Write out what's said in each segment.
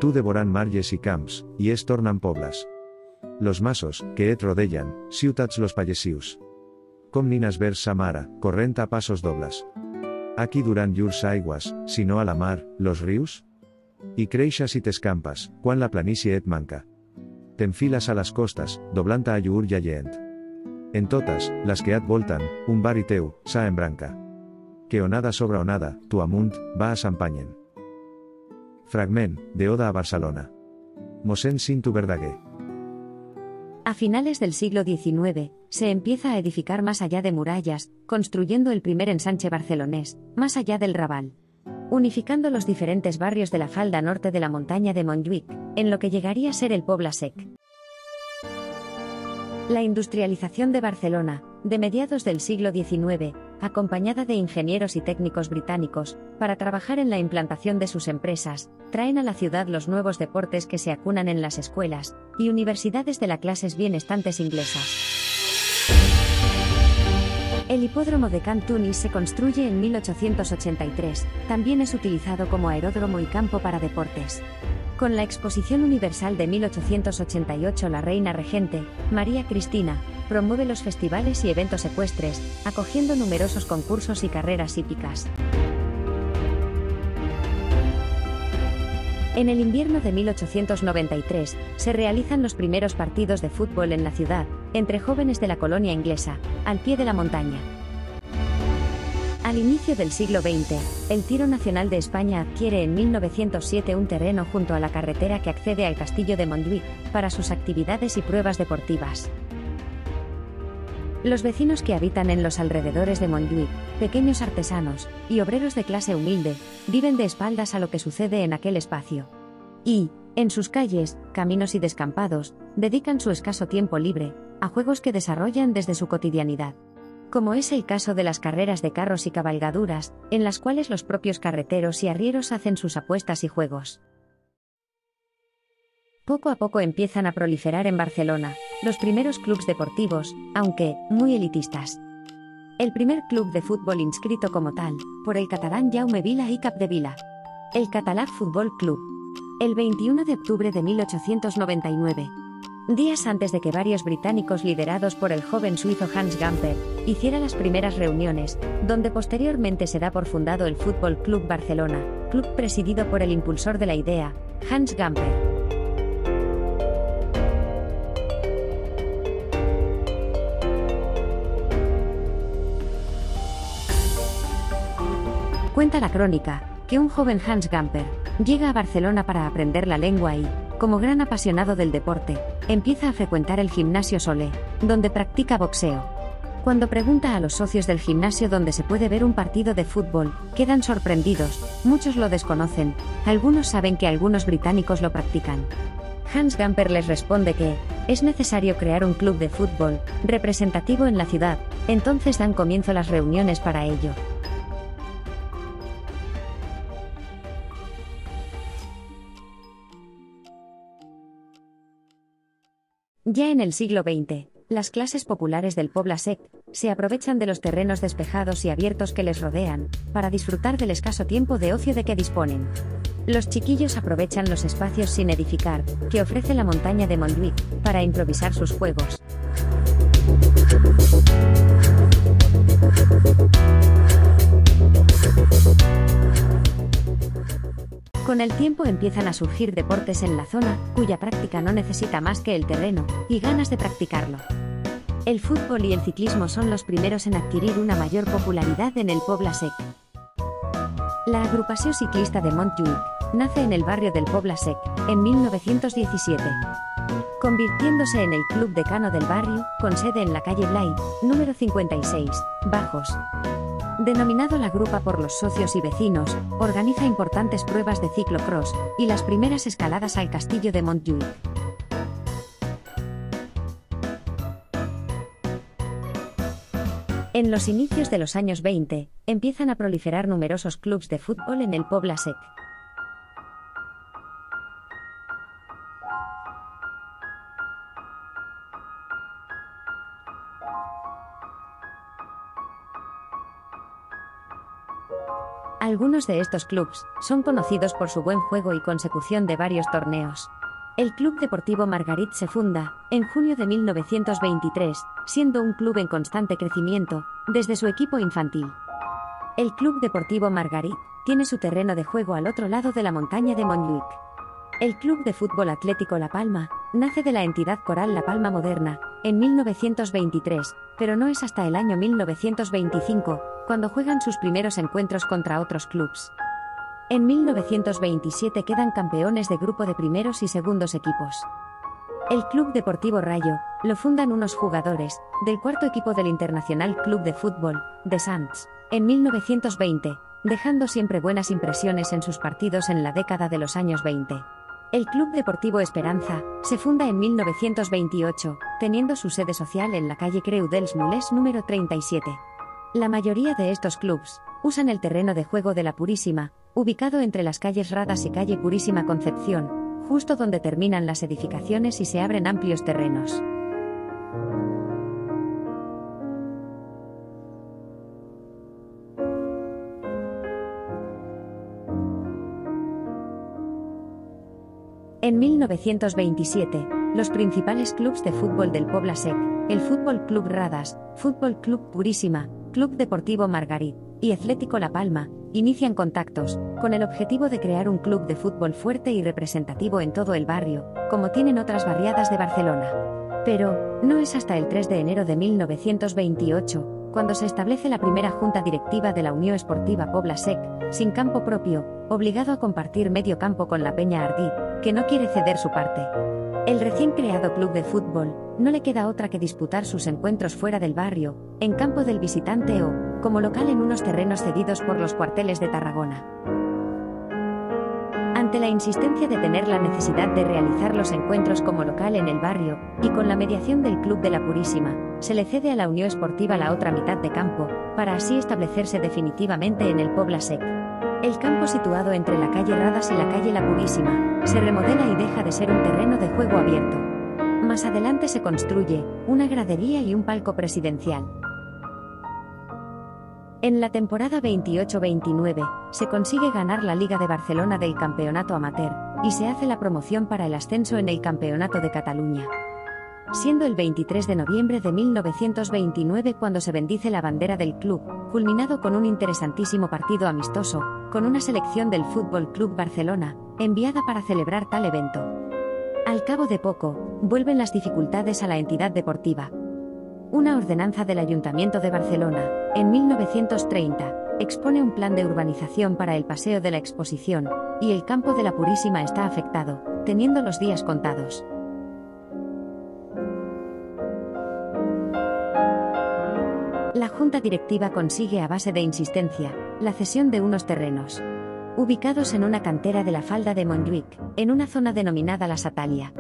Tu devoran marges i camps, i es tornen pobles. Los masos, que et rodeyan, ciutats los pallesius. Com nines vers sa mare, corrent a passos dobles. Aquí duran llurs aigües, si no a la mar, los rius? I creixes i t'escampes, quan la planícia et manca. T'enfiles a les costes, doblant a llur llaient. En totes, les que et volten, un barri teu, s'ha embranca. Que onada sobre onada, tu amunt, va a s'empanyen. Fragment, de Oda a Barcelona. Mossèn Cinto Verdaguer. A finales del siglo XIX, se empieza a edificar más allá de murallas, construyendo el primer ensanche barcelonés, más allá del Raval. Unificando los diferentes barrios de la falda norte de la montaña de Montjuïc, en lo que llegaría a ser el Poble Sec. La industrialización de Barcelona, de mediados del siglo XIX, acompañada de ingenieros y técnicos británicos, para trabajar en la implantación de sus empresas, traen a la ciudad los nuevos deportes que se acunan en las escuelas y universidades de las clases bienestantes inglesas. El hipódromo de Can Tunis se construye en 1883, también es utilizado como aeródromo y campo para deportes. Con la Exposición Universal de 1888, la reina regente, María Cristina, promueve los festivales y eventos ecuestres, acogiendo numerosos concursos y carreras hípicas. En el invierno de 1893, se realizan los primeros partidos de fútbol en la ciudad, entre jóvenes de la colonia inglesa, al pie de la montaña. Al inicio del siglo XX, el Tiro Nacional de España adquiere en 1907 un terreno junto a la carretera que accede al castillo de Montjuïc, para sus actividades y pruebas deportivas. Los vecinos que habitan en los alrededores de Montjuïc, pequeños artesanos y obreros de clase humilde, viven de espaldas a lo que sucede en aquel espacio. Y, en sus calles, caminos y descampados, dedican su escaso tiempo libre a juegos que desarrollan desde su cotidianidad. Como es el caso de las carreras de carros y cabalgaduras, en las cuales los propios carreteros y arrieros hacen sus apuestas y juegos. Poco a poco empiezan a proliferar en Barcelona los primeros clubes deportivos, aunque muy elitistas. El primer club de fútbol inscrito como tal, por el catalán Jaume Vila y Capdevila. El Català Futbol Club. El 21 de octubre de 1899. Días antes de que varios británicos liderados por el joven suizo Hans Gamper, hiciera las primeras reuniones, donde posteriormente se da por fundado el Fútbol Club Barcelona, club presidido por el impulsor de la idea, Hans Gamper. Cuenta la crónica, que un joven Hans Gamper llega a Barcelona para aprender la lengua y, como gran apasionado del deporte, empieza a frecuentar el gimnasio Solé, donde practica boxeo. Cuando pregunta a los socios del gimnasio dónde se puede ver un partido de fútbol, quedan sorprendidos, muchos lo desconocen, algunos saben que algunos británicos lo practican. Hans Gamper les responde que es necesario crear un club de fútbol representativo en la ciudad, entonces dan comienzo las reuniones para ello. Ya en el siglo XX, las clases populares del Poble Sec se aprovechan de los terrenos despejados y abiertos que les rodean, para disfrutar del escaso tiempo de ocio de que disponen. Los chiquillos aprovechan los espacios sin edificar, que ofrece la montaña de Montjuïc, para improvisar sus juegos. Con el tiempo empiezan a surgir deportes en la zona, cuya práctica no necesita más que el terreno y ganas de practicarlo. El fútbol y el ciclismo son los primeros en adquirir una mayor popularidad en el Poble Sec. La agrupación ciclista de Montjuïc nace en el barrio del Poble Sec, en 1917. Convirtiéndose en el club decano del barrio, con sede en la calle Blay, número 56, Bajos. Denominado la Grupa por los socios y vecinos, organiza importantes pruebas de ciclocross y las primeras escaladas al castillo de Montjuïc. En los inicios de los años 20, empiezan a proliferar numerosos clubes de fútbol en el Poble Sec. Algunos de estos clubes son conocidos por su buen juego y consecución de varios torneos. El Club Deportivo Margarit se funda en junio de 1923, siendo un club en constante crecimiento desde su equipo infantil. El Club Deportivo Margarit tiene su terreno de juego al otro lado de la montaña de Montjuïc. El Club de Fútbol Atlético La Palma nace de la entidad coral La Palma Moderna en 1923, pero no es hasta el año 1925 cuando juegan sus primeros encuentros contra otros clubes. En 1927 quedan campeones de grupo de primeros y segundos equipos. El Club Deportivo Rayo lo fundan unos jugadores del cuarto equipo del Internacional Club de Fútbol de Sants en 1920, dejando siempre buenas impresiones en sus partidos en la década de los años 20. El Club Deportivo Esperanza se funda en 1928, teniendo su sede social en la calle Creu dels Mulers número 37. La mayoría de estos clubes usan el terreno de juego de la Purísima, ubicado entre las calles Radas y calle Purísima Concepción, justo donde terminan las edificaciones y se abren amplios terrenos. En 1927, los principales clubes de fútbol del Poble Sec, el Fútbol Club Radas, Fútbol Club Purísima, Club Deportivo Margarit y Atlético La Palma, inician contactos, con el objetivo de crear un club de fútbol fuerte y representativo en todo el barrio, como tienen otras barriadas de Barcelona. Pero, no es hasta el 3 de enero de 1928, cuando se establece la primera junta directiva de la Unió Esportiva Poble Sec, sin campo propio, obligado a compartir medio campo con la Peña Ardit, que no quiere ceder su parte. El recién creado club de fútbol no le queda otra que disputar sus encuentros fuera del barrio, en campo del visitante o, como local en unos terrenos cedidos por los cuarteles de Tarragona. Ante la insistencia de tener la necesidad de realizar los encuentros como local en el barrio, y con la mediación del Club de la Purísima, se le cede a la Unió Esportiva la otra mitad de campo, para así establecerse definitivamente en el Poble Sec. El campo situado entre la calle Radas y la calle La Purísima, se remodela y deja de ser un terreno de juego abierto. Más adelante se construye una gradería y un palco presidencial. En la temporada 28-29, se consigue ganar la Liga de Barcelona del Campeonato Amateur, y se hace la promoción para el ascenso en el Campeonato de Cataluña. Siendo el 23 de noviembre de 1929 cuando se bendice la bandera del club, culminado con un interesantísimo partido amistoso, con una selección del Fútbol Club Barcelona, enviada para celebrar tal evento. Al cabo de poco, vuelven las dificultades a la entidad deportiva. Una ordenanza del Ayuntamiento de Barcelona, en 1930, expone un plan de urbanización para el Paseo de la Exposición, y el campo de la Purísima está afectado, teniendo los días contados. La Junta Directiva consigue a base de insistencia, la cesión de unos terrenos, ubicados en una cantera de la falda de Montjuïc, en una zona denominada La Satalia.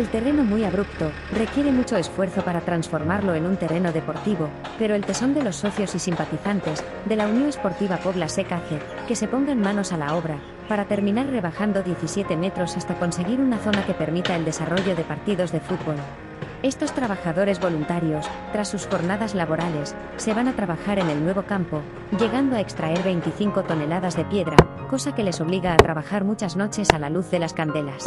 El terreno muy abrupto, requiere mucho esfuerzo para transformarlo en un terreno deportivo, pero el tesón de los socios y simpatizantes de la Unió Esportiva Poble Sec hace que se pongan manos a la obra, para terminar rebajando 17 metros hasta conseguir una zona que permita el desarrollo de partidos de fútbol. Estos trabajadores voluntarios, tras sus jornadas laborales, se van a trabajar en el nuevo campo, llegando a extraer 25 toneladas de piedra, cosa que les obliga a trabajar muchas noches a la luz de las candelas.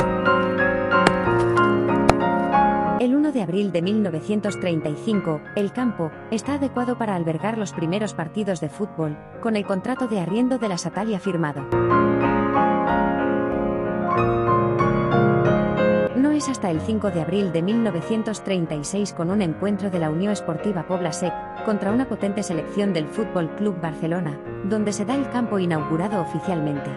El 1 de abril de 1935, el campo está adecuado para albergar los primeros partidos de fútbol, con el contrato de arriendo de la Satalia firmado. No es hasta el 5 de abril de 1936 con un encuentro de la Unió Esportiva Poble Sec, contra una potente selección del Fútbol Club Barcelona, donde se da el campo inaugurado oficialmente.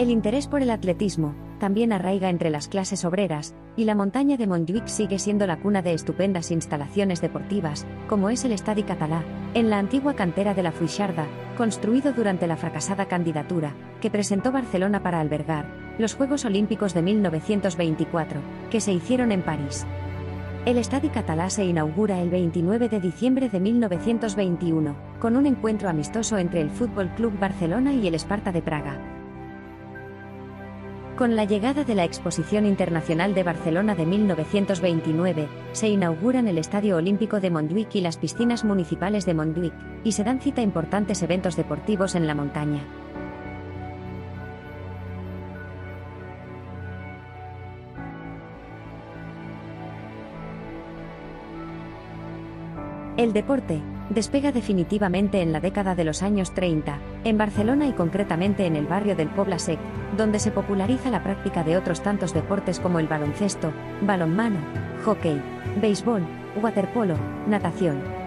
El interés por el atletismo también arraiga entre las clases obreras, y la montaña de Montjuïc sigue siendo la cuna de estupendas instalaciones deportivas, como es el Estadi Català, en la antigua cantera de la Foixarda, construido durante la fracasada candidatura que presentó Barcelona para albergar los Juegos Olímpicos de 1924, que se hicieron en París. El Estadi Català se inaugura el 29 de diciembre de 1921, con un encuentro amistoso entre el Fútbol Club Barcelona y el Esparta de Praga. Con la llegada de la Exposición Internacional de Barcelona de 1929, se inauguran el Estadio Olímpico de Montjuïc y las piscinas municipales de Montjuïc, y se dan cita a importantes eventos deportivos en la montaña. El deporte despega definitivamente en la década de los años 30, en Barcelona y concretamente en el barrio del Poble Sec, donde se populariza la práctica de otros tantos deportes como el baloncesto, balonmano, hockey, béisbol, waterpolo, natación.